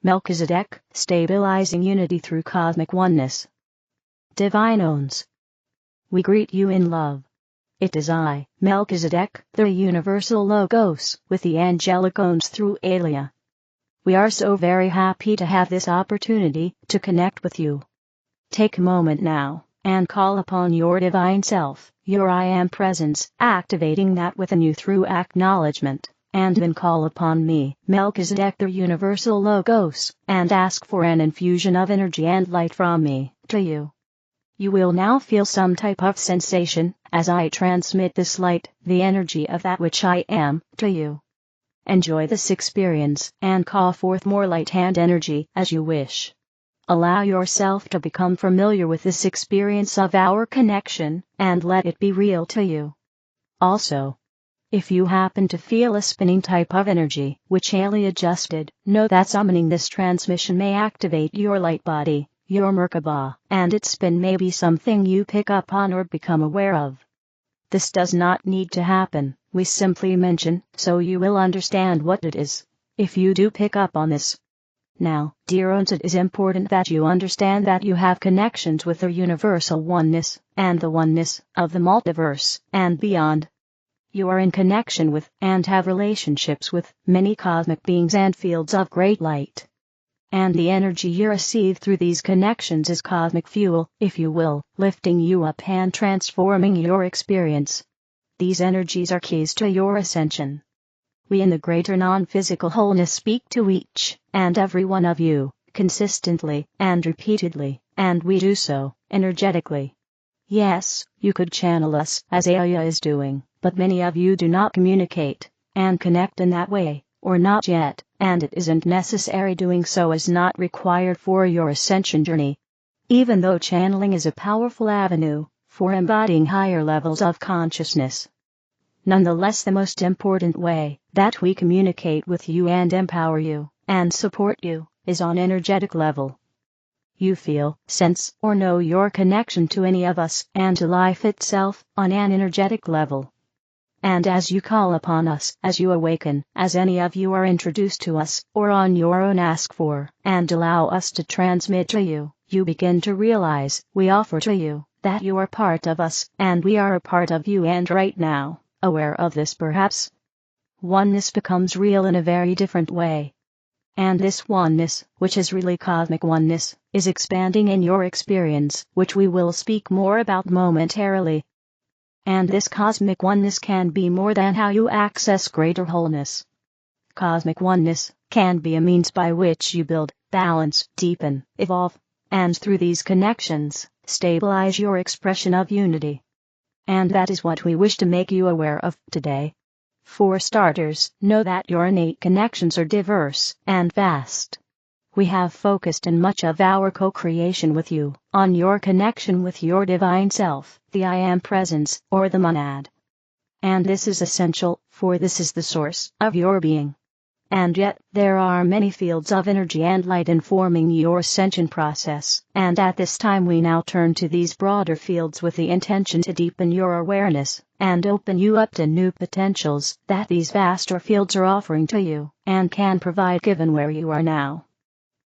Melchizedek, stabilizing unity through cosmic oneness. Divine Ones, we greet you in love. It is I, Melchizedek, the universal Logos, with the angelic Ones through Ailia. We are so very happy to have this opportunity to connect with you. Take a moment now and call upon your divine self, your I Am presence, activating that within you through acknowledgement, and then call upon me, Melchizedek, the universal Logos, and ask for an infusion of energy and light from me to you. You will now feel some type of sensation as I transmit this light, the energy of that which I am, to you. Enjoy this experience and call forth more light and energy as you wish. Allow yourself to become familiar with this experience of our connection and let it be real to you. Also, if you happen to feel a spinning type of energy, which Ailia adjusted, know that summoning this transmission may activate your light body, your Merkaba, and its spin may be something you pick up on or become aware of. This does not need to happen, we simply mention, so you will understand what it is, if you do pick up on this. Now, dear ones, it is important that you understand that you have connections with the universal oneness, and the oneness of the multiverse, and beyond. You are in connection with, and have relationships with, many cosmic beings and fields of great light. And the energy you receive through these connections is cosmic fuel, if you will, lifting you up and transforming your experience. These energies are keys to your ascension. We in the greater non-physical wholeness speak to each and every one of you, consistently and repeatedly, and we do so, energetically. Yes, you could channel us, as Ailia is doing, but many of you do not communicate and connect in that way, or not yet, and it isn't necessary. Doing so is not required for your ascension journey. Even though channeling is a powerful avenue for embodying higher levels of consciousness. Nonetheless, the most important way that we communicate with you and empower you, and support you, is on energetic level. You feel, sense, or know your connection to any of us, and to life itself, on an energetic level. And as you call upon us, as you awaken, as any of you are introduced to us, or on your own ask for, and allow us to transmit to you, you begin to realize, we offer to you, that you are part of us, and we are a part of you. And right now, aware of this perhaps, oneness becomes real in a very different way. And this oneness, which is really cosmic oneness, is expanding in your experience, which we will speak more about momentarily. And this cosmic oneness can be more than how you access greater wholeness. Cosmic oneness can be a means by which you build, balance, deepen, evolve, and through these connections, stabilize your expression of unity. And that is what we wish to make you aware of today. For starters, know that your innate connections are diverse and vast. We have focused in much of our co-creation with you on your connection with your divine self, the I Am presence, or the monad. And this is essential, for this is the source of your being. And yet, there are many fields of energy and light informing your ascension process, and at this time we now turn to these broader fields with the intention to deepen your awareness, and open you up to new potentials that these vaster fields are offering to you, and can provide given where you are now.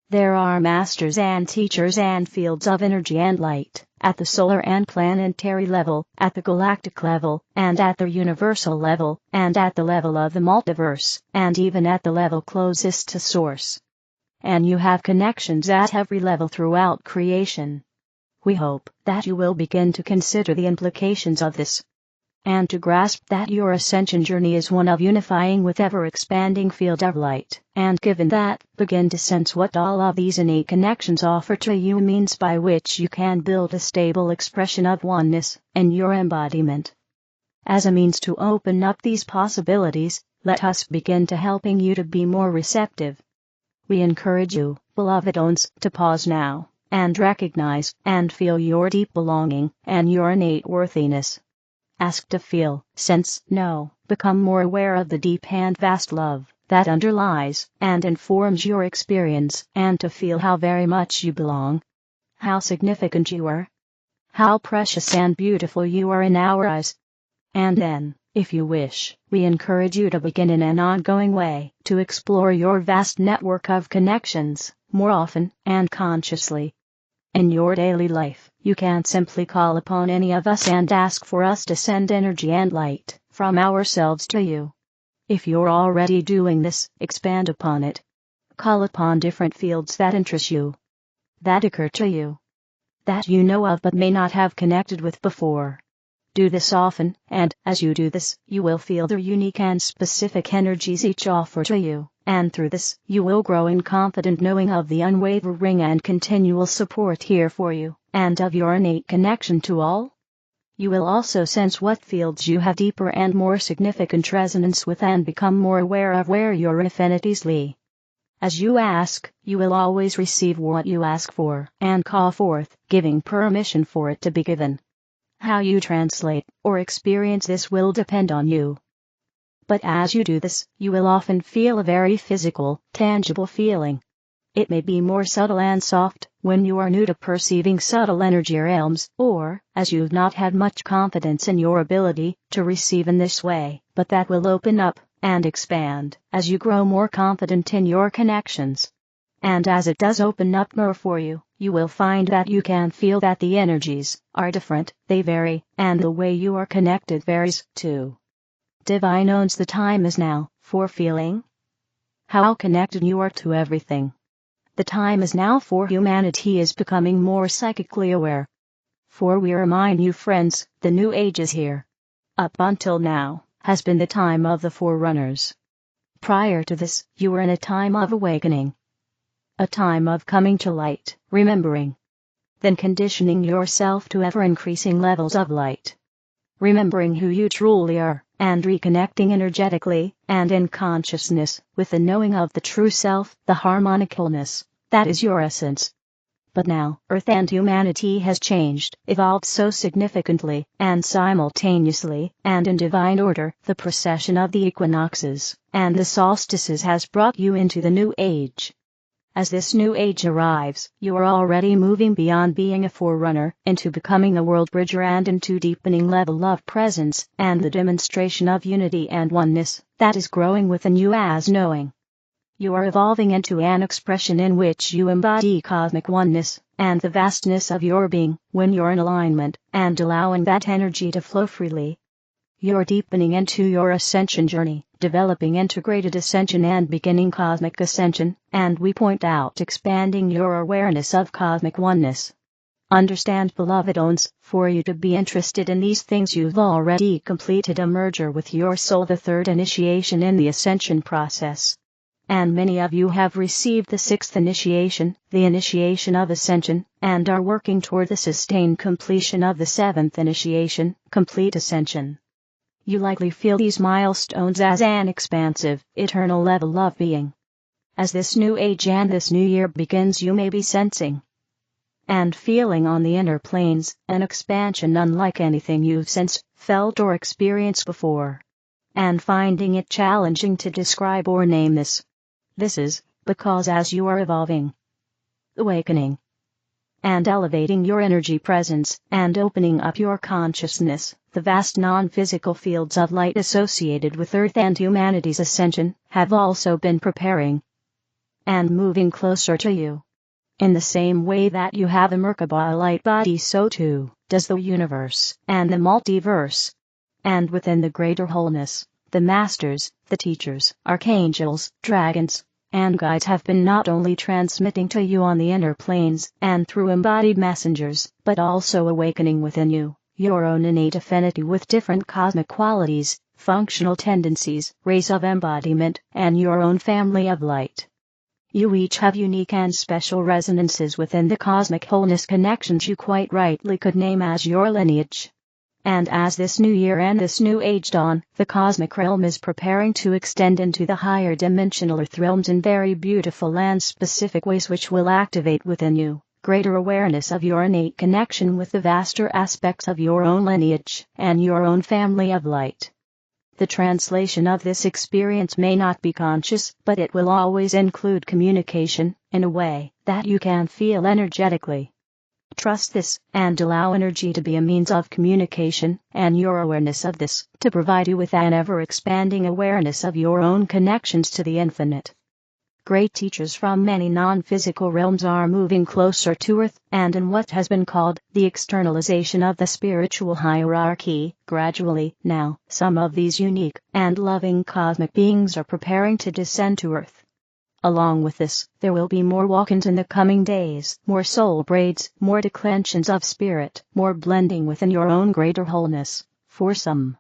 There are masters and teachers and fields of energy and light, at the solar and planetary level, at the galactic level, and at the universal level, and at the level of the multiverse, and even at the level closest to source. And you have connections at every level throughout creation. We hope that you will begin to consider the implications of this, and to grasp that your ascension journey is one of unifying with ever-expanding field of light, and given that, begin to sense what all of these innate connections offer to you, means by which you can build a stable expression of oneness in your embodiment. As a means to open up these possibilities, let us begin to helping you to be more receptive. We encourage you, beloved ones, to pause now, and recognize and feel your deep belonging and your innate worthiness. Ask to feel, sense, know, become more aware of the deep and vast love that underlies and informs your experience, and to feel how very much you belong, how significant you are, how precious and beautiful you are in our eyes. And then, If you wish, we encourage you to begin in an ongoing way to explore your vast network of connections, more often and consciously. In your daily life, you can simply call upon any of us and ask for us to send energy and light from ourselves to you. If you're already doing this, expand upon it. Call upon different fields that interest you, that occur to you, that you know of but may not have connected with before. Do this often, and as you do this, you will feel the unique and specific energies each offer to you, and through this, you will grow in confident knowing of the unwavering and continual support here for you, and of your innate connection to all. You will also sense what fields you have deeper and more significant resonance with and become more aware of where your affinities lie. As you ask, you will always receive what you ask for and call forth, giving permission for it to be given. How you translate or experience this will depend on you. But as you do this, you will often feel a very physical, tangible feeling. It may be more subtle and soft when you are new to perceiving subtle energy realms, or as you've not had much confidence in your ability to receive in this way, but that will open up and expand as you grow more confident in your connections. And as it does open up more for you, you will find that you can feel that the energies are different, they vary, and the way you are connected varies too. Divine owns the time is now for feeling how connected you are to everything. The time is now for humanity is becoming more psychically aware. For we remind you friends, the new age is here. Up until now, has been the time of the forerunners. Prior to this, you were in a time of awakening. A time of coming to light, remembering. Then conditioning yourself to ever-increasing levels of light. Remembering who you truly are, and reconnecting energetically, and in consciousness, with the knowing of the true self, the harmonic wholeness, that is your essence. But now, Earth and humanity has changed, evolved so significantly, and simultaneously, and in divine order, the precession of the equinoxes, and the solstices has brought you into the new age. As this new age arrives, you are already moving beyond being a forerunner, into becoming a world bridger and into deepening level of presence, and the demonstration of unity and oneness, that is growing within you as knowing. You are evolving into an expression in which you embody cosmic oneness, and the vastness of your being, when you're in alignment, and allowing that energy to flow freely. You're deepening into your ascension journey, developing integrated ascension and beginning cosmic ascension, and we point out expanding your awareness of cosmic oneness. Understand, beloved ones, for you to be interested in these things you've already completed a merger with your soul, the third initiation in the ascension process. And many of you have received the sixth initiation, the initiation of ascension, and are working toward the sustained completion of the seventh initiation, complete ascension. You likely feel these milestones as an expansive, eternal level of being. As this new age and this new year begins, you may be sensing and feeling on the inner planes an expansion unlike anything you've sensed, felt or experienced before, and finding it challenging to describe or name this. This is because as you are evolving, awakening, and elevating your energy presence, and opening up your consciousness, the vast non-physical fields of light associated with Earth and humanity's ascension have also been preparing and moving closer to you. In the same way that you have a Merkaba light body, so too does the universe and the multiverse. And within the greater wholeness, the masters, the teachers, archangels, dragons, and guides have been not only transmitting to you on the inner planes and through embodied messengers, but also awakening within you your own innate affinity with different cosmic qualities, functional tendencies, rays of embodiment, and your own family of light. You each have unique and special resonances within the cosmic wholeness connections you quite rightly could name as your lineage. And as this new year and this new age dawn, the cosmic realm is preparing to extend into the higher dimensional earth realms in very beautiful and specific ways which will activate within you greater awareness of your innate connection with the vaster aspects of your own lineage and your own family of light. The translation of this experience may not be conscious, but it will always include communication, in a way that you can feel energetically. Trust this, and allow energy to be a means of communication, and your awareness of this, to provide you with an ever-expanding awareness of your own connections to the infinite. Great teachers from many non-physical realms are moving closer to Earth, and in what has been called the externalization of the spiritual hierarchy, gradually, now, some of these unique and loving cosmic beings are preparing to descend to Earth. Along with this, there will be more walk-ins in the coming days, more soul braids, more declensions of spirit, more blending within your own greater wholeness, for some.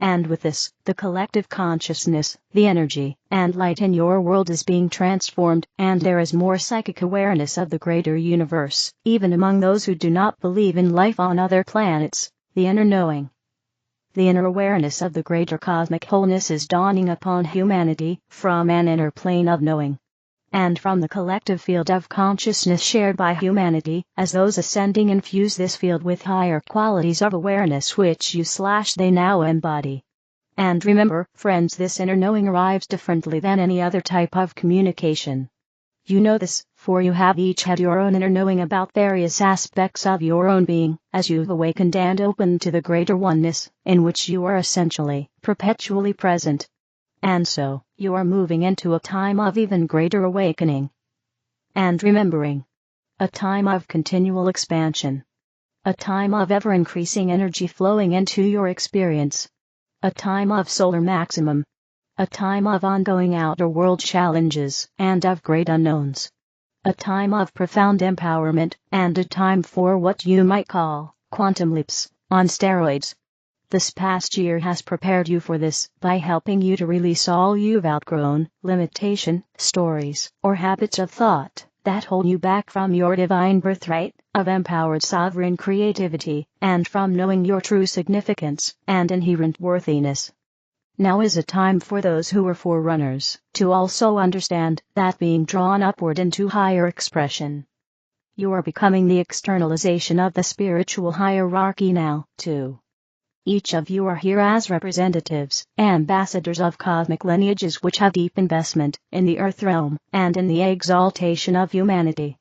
And with this, the collective consciousness, the energy, and light in your world is being transformed, and there is more psychic awareness of the greater universe, even among those who do not believe in life on other planets, the inner knowing. The inner awareness of the greater cosmic wholeness is dawning upon humanity, from an inner plane of knowing. And from the collective field of consciousness shared by humanity, as those ascending infuse this field with higher qualities of awareness which they now embody. And remember, friends, this inner knowing arrives differently than any other type of communication. You know this, for you have each had your own inner knowing about various aspects of your own being, as you've awakened and opened to the greater oneness, in which you are essentially, perpetually present. And so, you are moving into a time of even greater awakening. And remembering. A time of continual expansion. A time of ever-increasing energy flowing into your experience. A time of solar maximum. A time of ongoing outer world challenges and of great unknowns. A time of profound empowerment, and a time for what you might call quantum leaps on steroids. This past year has prepared you for this by helping you to release all you've outgrown, limitation, stories, or habits of thought that hold you back from your divine birthright of empowered sovereign creativity, and from knowing your true significance and inherent worthiness. Now is a time for those who are forerunners to also understand that being drawn upward into higher expression. You are becoming the externalization of the spiritual hierarchy now, too. Each of you are here as representatives, ambassadors of cosmic lineages which have deep investment in the earth realm and in the exaltation of humanity.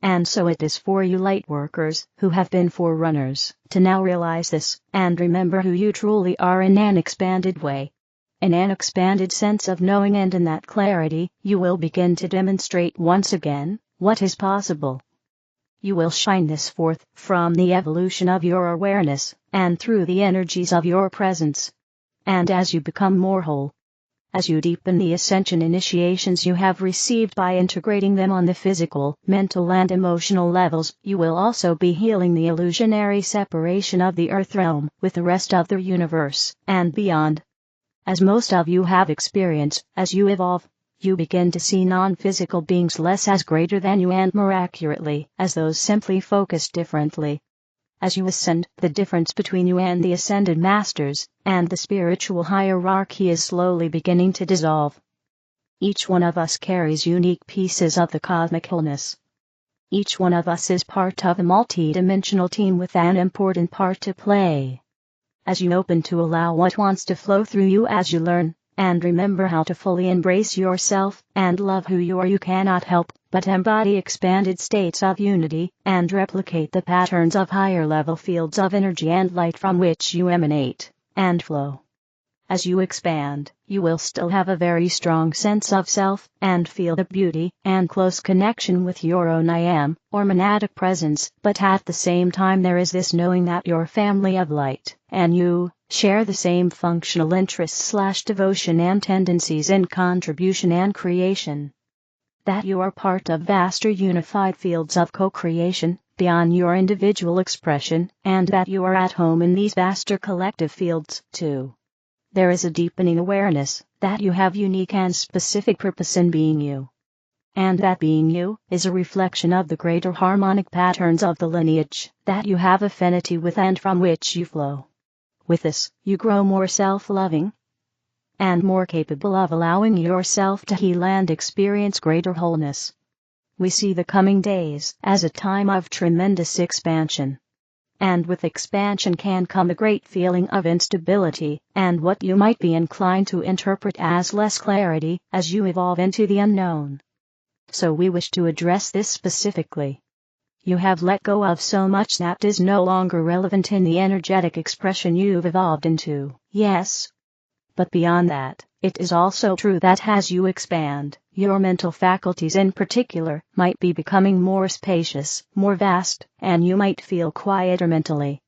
And so it is for you light workers, who have been forerunners, to now realize this, and remember who you truly are in an expanded way. In an expanded sense of knowing, and in that clarity, you will begin to demonstrate once again what is possible. You will shine this forth from the evolution of your awareness, and through the energies of your presence. And as you become more whole, as you deepen the ascension initiations you have received by integrating them on the physical, mental and emotional levels, you will also be healing the illusionary separation of the earth realm with the rest of the universe, and beyond. As most of you have experienced, as you evolve, you begin to see non-physical beings less as greater than you and more accurately as those simply focused differently. As you ascend, the difference between you and the ascended masters, and the spiritual hierarchy is slowly beginning to dissolve. Each one of us carries unique pieces of the cosmic wholeness. Each one of us is part of a multi-dimensional team with an important part to play. As you open to allow what wants to flow through you as you learn, and remember how to fully embrace yourself and love who you are, you cannot help but embody expanded states of unity and replicate the patterns of higher level fields of energy and light from which you emanate and flow. As you expand, you will still have a very strong sense of self and feel the beauty and close connection with your own I am, or monadic presence, but at the same time there is this knowing that your family of light and you share the same functional interests/devotion and tendencies in contribution and creation. That you are part of vaster unified fields of co-creation, beyond your individual expression, and that you are at home in these vaster collective fields, too. There is a deepening awareness that you have unique and specific purpose in being you. And that being you is a reflection of the greater harmonic patterns of the lineage that you have affinity with and from which you flow. With this, you grow more self-loving and more capable of allowing yourself to heal and experience greater wholeness. We see the coming days as a time of tremendous expansion. And with expansion can come a great feeling of instability, and what you might be inclined to interpret as less clarity as you evolve into the unknown. So we wish to address this specifically. You have let go of so much that is no longer relevant in the energetic expression you've evolved into. Yes. But beyond that, it is also true that as you expand, your mental faculties in particular might be becoming more spacious, more vast, and you might feel quieter mentally.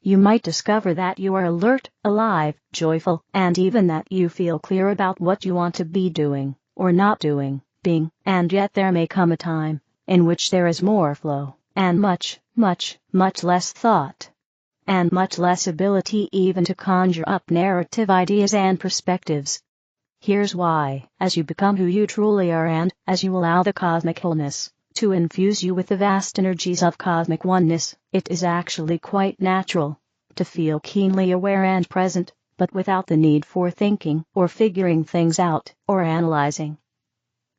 You might discover that you are alert, alive, joyful, and even that you feel clear about what you want to be doing, or not doing, being, and yet there may come a time in which there is more flow, and much less thought, and much less ability even to conjure up narrative ideas and perspectives. Here's why: as you become who you truly are and as you allow the cosmic wholeness to infuse you with the vast energies of cosmic oneness, it is actually quite natural to feel keenly aware and present, but without the need for thinking or figuring things out or analyzing,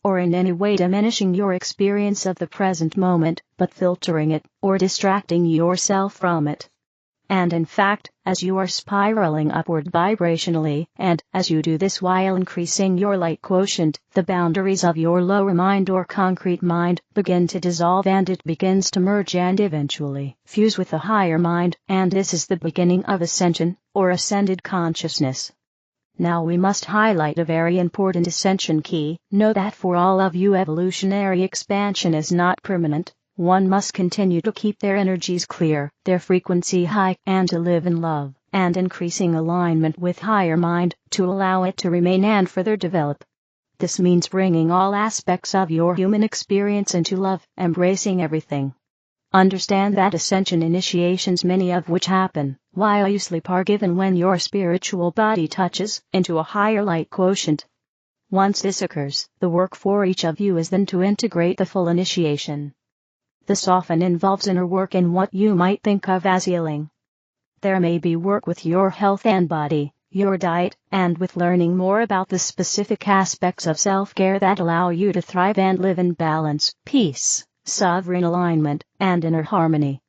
or in any way diminishing your experience of the present moment, but filtering it or distracting yourself from it. And in fact, as you are spiraling upward vibrationally, and as you do this while increasing your light quotient, the boundaries of your lower mind or concrete mind begin to dissolve and it begins to merge and eventually fuse with the higher mind, and this is the beginning of ascension, or ascended consciousness. Now we must highlight a very important ascension key. Know that for all of you, evolutionary expansion is not permanent. One must continue to keep their energies clear, their frequency high, and to live in love and increasing alignment with higher mind to allow it to remain and further develop. This means bringing all aspects of your human experience into love, embracing everything. Understand that ascension initiations, many of which happen while you sleep, are given when your spiritual body touches into a higher light quotient. Once this occurs, the work for each of you is then to integrate the full initiation. This often involves inner work in what you might think of as healing. There may be work with your health and body, your diet, and with learning more about the specific aspects of self-care that allow you to thrive and live in balance, peace, sovereign alignment, and inner harmony.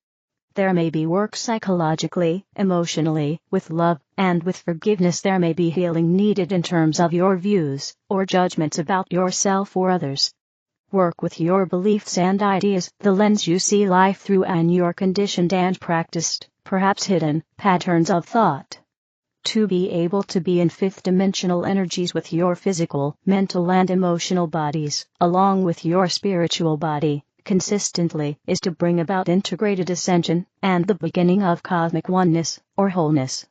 There may be work psychologically, emotionally, with love, and with forgiveness. There may be healing needed in terms of your views or judgments about yourself or others. Work with your beliefs and ideas, the lens you see life through, and your conditioned and practiced, perhaps hidden, patterns of thought. To be able to be in fifth-dimensional energies with your physical, mental and emotional bodies, along with your spiritual body, consistently, is to bring about integrated ascension, and the beginning of cosmic oneness, or wholeness.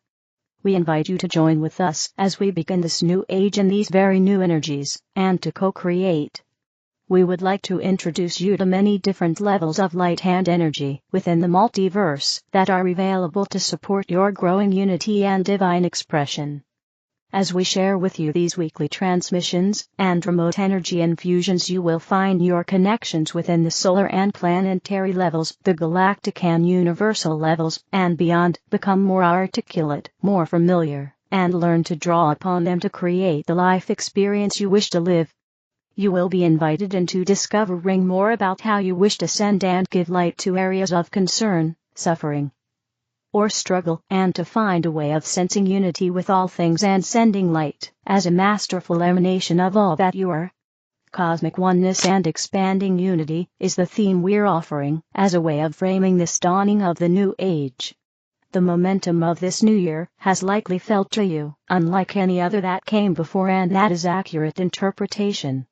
We invite you to join with us as we begin this new age in these very new energies, and to co-create. We would like to introduce you to many different levels of light and energy within the multiverse that are available to support your growing unity and divine expression. As we share with you these weekly transmissions and remote energy infusions, you will find your connections within the solar and planetary levels, the galactic and universal levels, and beyond become more articulate, more familiar, and learn to draw upon them to create the life experience you wish to live. You will be invited into discovering more about how you wish to send and give light to areas of concern, suffering, or struggle, and to find a way of sensing unity with all things and sending light as a masterful emanation of all that you are. Cosmic oneness and expanding unity is the theme we're offering as a way of framing this dawning of the new age. The momentum of this new year has likely felt to you unlike any other that came before, and that is accurate interpretation.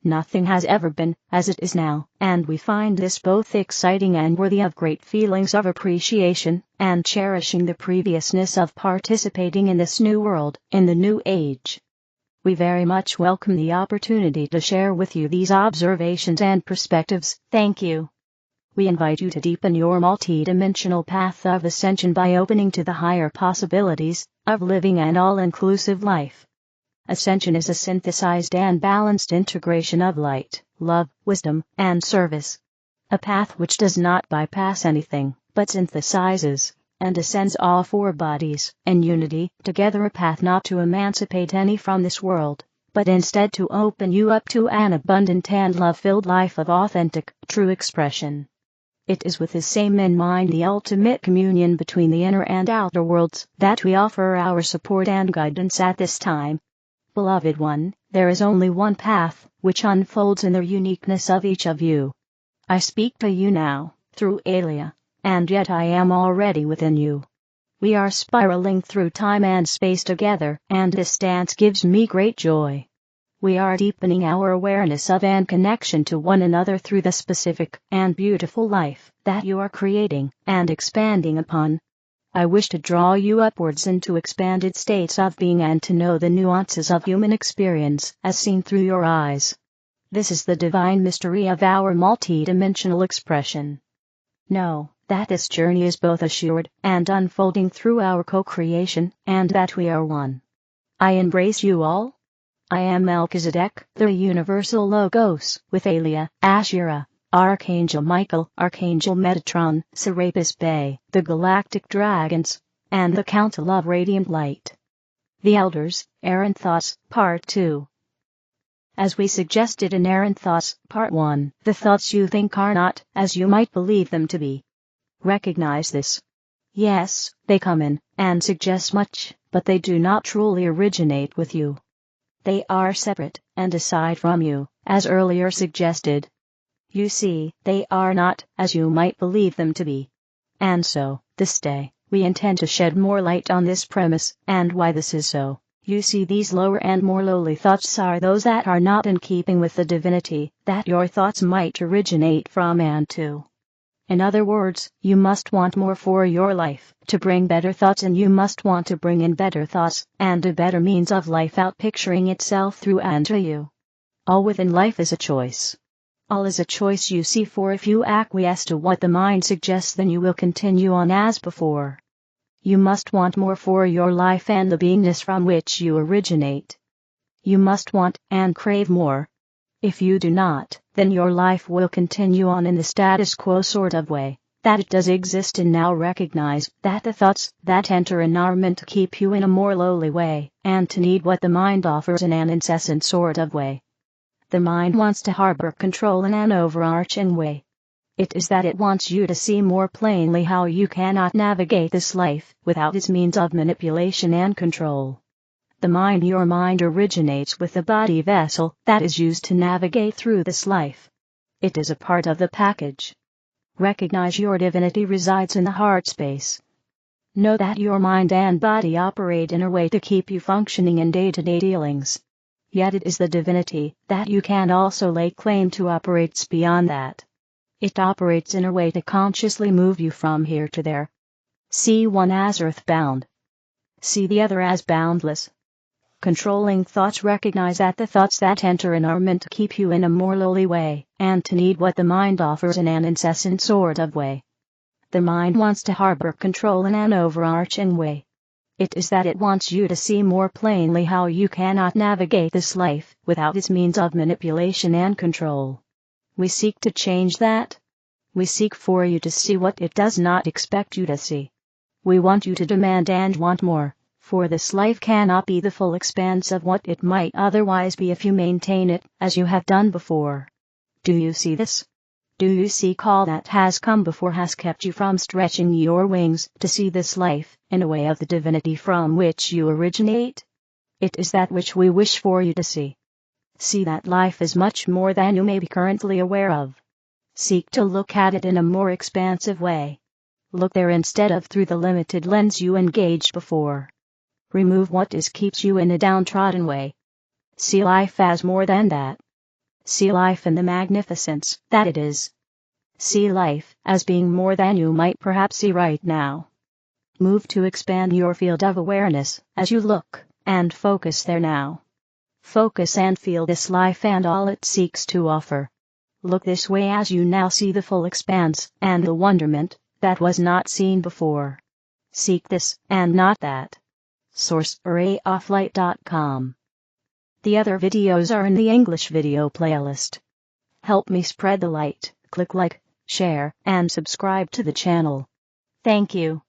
Nothing has ever been as it is now, and we find this both exciting and worthy of great feelings of appreciation, and cherishing the previousness of participating in this new world, in the new age. We very much welcome the opportunity to share with you these observations and perspectives. Thank you. We invite you to deepen your multi-dimensional path of ascension by opening to the higher possibilities of living an all-inclusive life. Ascension is a synthesized and balanced integration of light, love, wisdom, and service. A path which does not bypass anything, but synthesizes and ascends all four bodies in unity together. A path not to emancipate any from this world, but instead to open you up to an abundant and love-filled life of authentic, true expression. It is with this same in mind, the ultimate communion between the inner and outer worlds, that we offer our support and guidance at this time. Beloved one, there is only one path, which unfolds in the uniqueness of each of you. I speak to you now, through Ailia, and yet I am already within you. We are spiraling through time and space together, and this dance gives me great joy. We are deepening our awareness of and connection to one another through the specific and beautiful life that you are creating and expanding upon. I wish to draw you upwards into expanded states of being and to know the nuances of human experience as seen through your eyes. This is the divine mystery of our multidimensional expression. Know that this journey is both assured and unfolding through our co-creation, and that we are one. I embrace you all. I am Melchizedek, the universal Logos, with Ailia, Asherah, Archangel Michael, Archangel Metatron, Serapis Bey, the galactic dragons, and the Council of Radiant Light. The Elders, Errant Thoughts, Part 2. As we suggested in Errant Thoughts, Part 1, the thoughts you think are not as you might believe them to be. Recognize this. Yes, they come in and suggest much, but they do not truly originate with you. They are separate and aside from you, as earlier suggested. You see, they are not as you might believe them to be. And so, this day, we intend to shed more light on this premise, and why this is so. You see, these lower and more lowly thoughts are those that are not in keeping with the divinity that your thoughts might originate from and to. In other words, you must want more for your life to bring better thoughts, and you must want to bring in better thoughts and a better means of life outpicturing itself through and to you. All within life is a choice. All is a choice, you see, for if you acquiesce to what the mind suggests, then you will continue on as before. You must want more for your life and the beingness from which you originate. You must want and crave more. If you do not, then your life will continue on in the status quo sort of way that it does exist in now. Recognize that the thoughts that enter in are meant to keep you in a more lowly way, and to need what the mind offers in an incessant sort of way. The mind wants to harbor control in an overarching way. It is that it wants you to see more plainly how you cannot navigate this life without its means of manipulation and control. Your mind originates with the body vessel that is used to navigate through this life. It is a part of the package. Recognize your divinity resides in the heart space. Know that your mind and body operate in a way to keep you functioning in day-to-day dealings. Yet it is the divinity that you can also lay claim to operates beyond that. It operates in a way to consciously move you from here to there. See one as earthbound. See the other as boundless. Controlling thoughts, recognize that the thoughts that enter in are meant to keep you in a more lowly way, and to need what the mind offers in an incessant sort of way. The mind wants to harbor control in an overarching way. It is that it wants you to see more plainly how you cannot navigate this life without its means of manipulation and control. We seek to change that. We seek for you to see what it does not expect you to see. We want you to demand and want more. For this life cannot be the full expanse of what it might otherwise be if you maintain it as you have done before. Do you see this? Do you see all that has come before has kept you from stretching your wings to see this life in a way of the divinity from which you originate? It is that which we wish for you to see. See that life is much more than you may be currently aware of. Seek to look at it in a more expansive way. Look there instead of through the limited lens you engaged before. Remove what keeps you in a downtrodden way. See life as more than that. See life in the magnificence that it is. See life as being more than you might perhaps see right now. Move to expand your field of awareness as you look and focus there now. Focus and feel this life and all it seeks to offer. Look this way as you now see the full expanse and the wonderment that was not seen before. Seek this and not that. Source: arrayofflight.com. The other videos are in the English video playlist. Help me spread the light. Click like, share, and subscribe to the channel. Thank you.